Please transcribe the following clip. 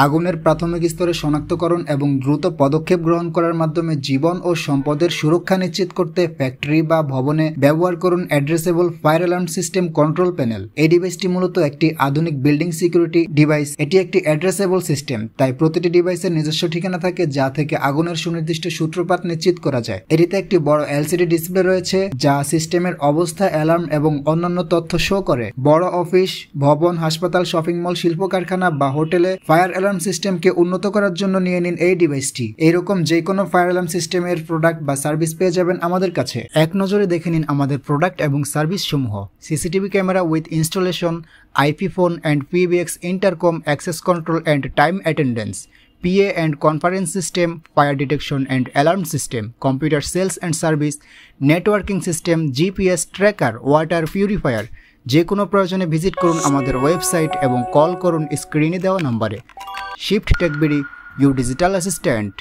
আগুনের প্রাথমিক স্তরে শনাক্তকরণ এবং দ্রুত পদক্ষেপ গ্রহণ করার মাধ্যমে জীবন ও সম্পদের সুরক্ষা নিশ্চিত করতে ফ্যাক্টরি বা ভবনে ব্যবহার করুন addressable fire alarm system control panel. এই ডিভাইসটি মূলত একটি আধুনিক বিল্ডিং সিকিউরিটি ডিভাইস। এটি একটি অ্যাড্রেসেবল সিস্টেম, তাই প্রতিটি ডিভাইসের নিজস্ব ঠিকানা থাকে যা থেকে আগুনের সুনির্দিষ্ট সূত্রপাত নিশ্চিত করা যায়। এটিতে একটি বড় এলসিডি ডিসপ্লে রয়েছে যা সিস্টেমের অবস্থা, অ্যালার্ম এবং অন্যান্য তথ্য শো করে। বড় অফিস, ভবন, হাসপাতাল, শপিং মল, শিল্প কারখানা বা হোটেলে ফায়ার অ্যালার্ম সিস্টেমকে উন্নত করার জন্য নিয়ে নিন এই ডিভাইসটি। এইরকম যে কোনো ফায়ার অ্যালার্ম সিস্টেমের প্রোডাক্ট বা সার্ভিস পেয়ে যাবেন আমাদের কাছে। এক নজরে দেখে নিন আমাদের প্রোডাক্ট এবং সার্ভিস সমূহ: CCTV camera with installation, IP phone and PBX intercom access control and time attendance, PA and conference system, fire detection and alarm system, computer sales and service, networking system, GPS tracker, water purifier। যে কোনো প্রয়োজনে visit করুন আমাদের website এবং call করুন স্ক্রিনে দেওয়া নম্বরে। Shift tech BD, you digital assistant.